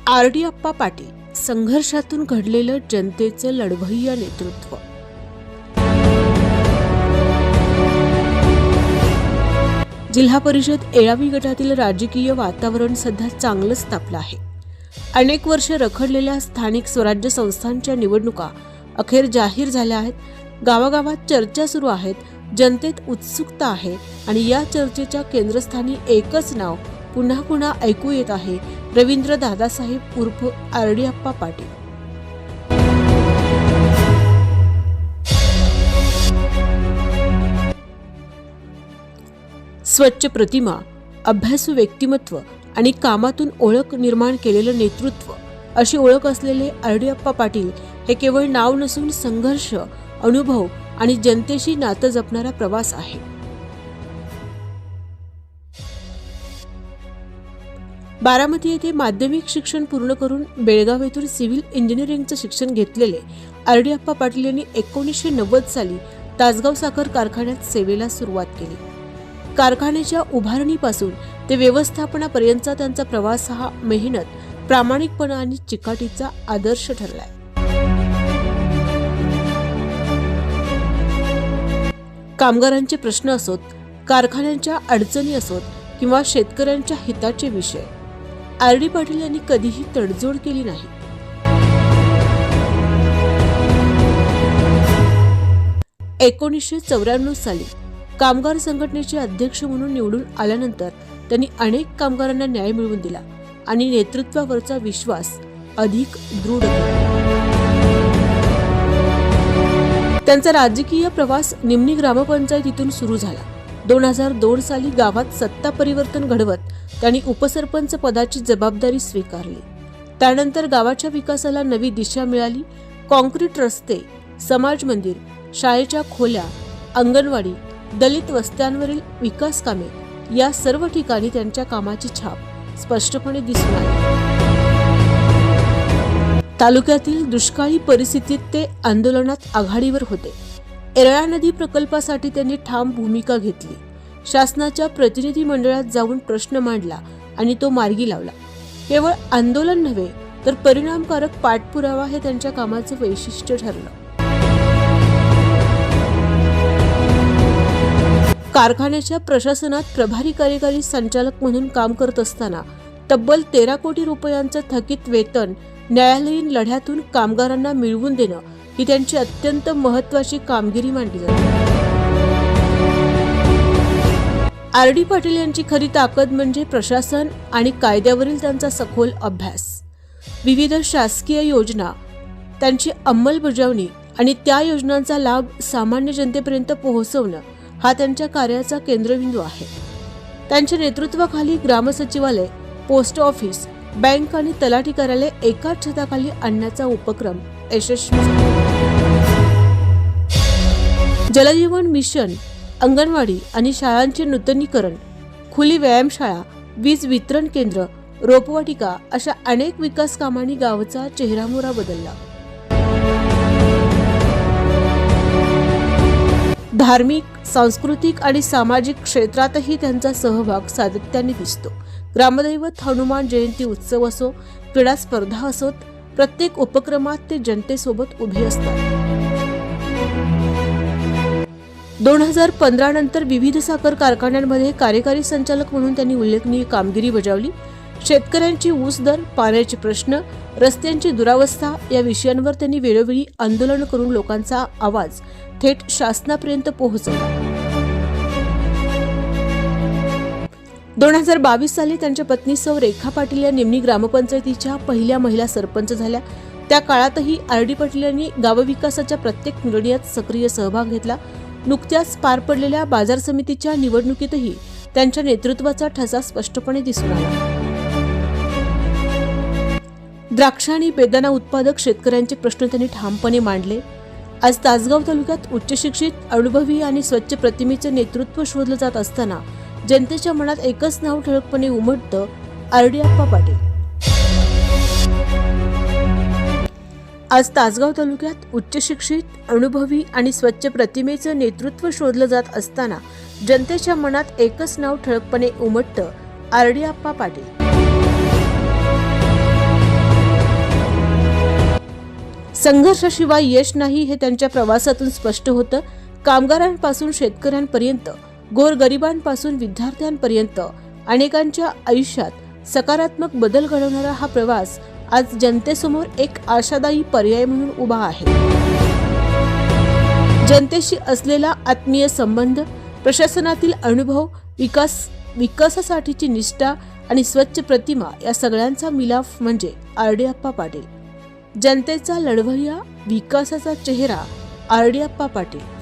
RD. अप्पा पाटील, संघर्षातून घडलेलं जनतेचं लढवय्या नेतृत्व. जिल्हा परिषद येळावी गटातील राजकीय वातावरण सध्या चांगलंच तापलं आहे. अनेक वर्ष रखडलेल्या स्थानिक स्वराज्य संस्थांच्या निवडणुका अखेर जाहीर झाल्या आहेत. गावागावात चर्चा सुरू आहेत, जनतेत उत्सुकता आहे आणि या चर्चेच्या केंद्रस्थानी एकच नाव पुन्हा पुन्हा ऐकू येत आहे, रवींद्र दादासाहेब उर्फ आर.डी. अप्पा पाटील. स्वच्छ प्रतिमा, अभ्यासू व्यक्तिमत्व आणि कामातून ओळख निर्माण केलेलं नेतृत्व अशी ओळख असलेले आर.डी. अप्पा पाटील हे केवळ नाव नसून संघर्ष, अनुभव आणि जनतेशी नातं जपणारा प्रवास आहे. बारामती येथे माध्यमिक शिक्षण पूर्ण करून बेळगाव येथून सिव्हिल इंजिनिअरिंगचं शिक्षण घेतलेले आर.डी. अप्पा पाटील यांनी 1990 साली तासगाव साखर कारखान्यात सेवेला सुरुवात केली. कारखान्याच्या उभारणीपासून ते व्यवस्थापनापर्यंतचा त्यांचा प्रवास हा मेहनत, प्रामाणिकपणा आणि चिकाटीचा आदर्श ठरलाय. कामगारांचे प्रश्न असोत, कारखान्यांच्या अडचणी असोत किंवा शेतकऱ्यांच्या हिताचे विषय, आर.डी. पाटील यांनी कधीही तडजोड केली नाही. .1994 साली कामगार संघटनेचे अध्यक्ष म्हणून निवडून आल्यानंतर त्यांनी अनेक कामगारांना न्याय मिळवून दिला आणि नेतृत्वावरचा विश्वास अधिक दृढ केला. त्यांचा राजकीय प्रवास निमणी ग्रामपंचायतीतून सुरू झाला. 2002 साली गावात सत्ता परिवर्तन घडवत त्यांनी उपसरपंच पदाची जबाबदारी स्वीकारली. त्यानंतर गावाच्या विकासाला नवी दिशा मिळाली. कॉन्क्रीट रस्ते, समाज मंदिर, शाळेच्या खोल्या, अंगणवाडी, दलित वस्त्यांवरील विकास कामे या सर्व ठिकाणी त्यांच्या कामाची छाप स्पष्टपणे दिसून आली. तालुक्यातील दुष्काळी परिस्थितीत ते आंदोलनात आघाडीवर होते. येरळा नदी प्रकल्पासाठी त्यांनी ठाम भूमिका घेतली. शासनाच्या प्रतिनिधी मंडळात जाऊन प्रश्न मांडला आणि तो मार्गी लावला. केवळ आंदोलन नव्हे तर परिणामकारक पाठपुरावा हे त्यांच्या कामाचं वैशिष्ट्य ठरलं. कारखान्याच्या प्रशासनात प्रभारी कार्यकारी संचालक म्हणून काम करत असताना तब्बल 13 कोटी रुपयांचं थकीत वेतन न्यायालयीन लढ्यातून कामगारांना मिळवून देणं ही त्यांची अत्यंत महत्त्वाची कामगिरी मानली जाते. आर.डी. पाटील यांची खरी ताकद म्हणजे प्रशासन आणि कायद्यावरील त्यांचा सखोल अभ्यास. विविध शासकीय योजना, त्यांची अंमलबजावणी आणि त्या योजनांचा लाभ सामान्य जनतेपर्यंत पोहोचवणं हा त्यांच्या कार्याचा केंद्रबिंदू आहे. त्यांच्या नेतृत्वाखाली ग्रामसचिवालय, पोस्ट ऑफिस, बँक आणि तलाठी कार्यालय एकाच छताखाली आणण्याचा उपक्रम यशस्वी झाला. जलजीवन मिशन, अंगणवाडी आणि शाळांचे नूतनीकरण, खुली व्यायामशाळा, वीज वितरण केंद्र, रोपवाटिका अशा अनेक विकास कामांनी गावाचा चेहरामोहरा बदलला. धार्मिक, सांस्कृतिक आणि सामाजिक क्षेत्रातही त्यांचा सहभाग सातत्याने दिसतो. ग्रामदैवत हनुमान जयंती उत्सव असो, क्रीडा स्पर्धा असोत, प्रत्येक उपक्रमात ते जनतेसोबत उभे असतात. 2015 नंतर विविध साखर कारखान्यांमध्ये कार्यकारी संचालक म्हणून त्यांनी उल्लेखनीय कामगिरी बजावली. शेतकऱ्यांची ऊस दर, पाण्याचे प्रश्न, रस्त्यांची दुरावस्था या विषयांवर त्यांनी वेळोवेळी आंदोलन करून लोकांचा आवाज थेट शासनापर्यंत पोहोचवला. 2022 साली त्यांच्या पत्नी सौ रेखा पाटील या निमणी ग्रामपंचायतीच्या पहिल्या महिला सरपंच झाल्या. त्या काळातही आर.डी. पाटील यांनी गावविकासाच्या प्रत्येक निर्णयात सक्रिय सहभाग घेतला. नुकत्याच पार पडलेल्या बाजार समितीच्या निवडणुकीतही त्यांच्या नेतृत्वाचा ठसा स्पष्टपणे दिसून आला. द्राक्ष आणि बेदाणा उत्पादक शेतकऱ्यांचे प्रश्न त्यांनी ठामपणे मांडले. आज तासगाव तालुक्यात उच्चशिक्षित, अनुभवी आणि स्वच्छ प्रतिमेचं नेतृत्व शोधलं जात असताना जनतेच्या मनात एकच नाव ठळकपणे उमटतं, आर.डी. अप्पा पाटील. आज तासगाव तालुक्यात उच्चशिक्षित, अनुभवी आणि स्वच्छ प्रतिमेचं नेतृत्व शोधलं जात असताना जनतेच्या मनात एकच नाव ठळकपणे उमटतं, आर.डी. अप्पा पाटील. संघर्षाशिवाय यश नाही हे त्यांच्या प्रवासातून स्पष्ट होतं. कामगारांपासून शेतकऱ्यांपर्यंत, गोरगरिबांपासून विद्यार्थ्यांपर्यंत अनेकांच्या आयुष्यात सकारात्मक बदल घडवणारा हा प्रवास आज जनतेसमोर एक आशादायी पर्याय म्हणून उभा आहे. जनतेशी असलेला आत्मीय संबंध, प्रशासनातील अनुभव, विकासासाठीची निष्ठा आणि स्वच्छ प्रतिमा या सगळ्यांचा मिलाफ म्हणजे आरडीअप्पा पाटील. जनतेचा लढवय्या, विकासाचा चेहरा आरडीअप्पा पाटील.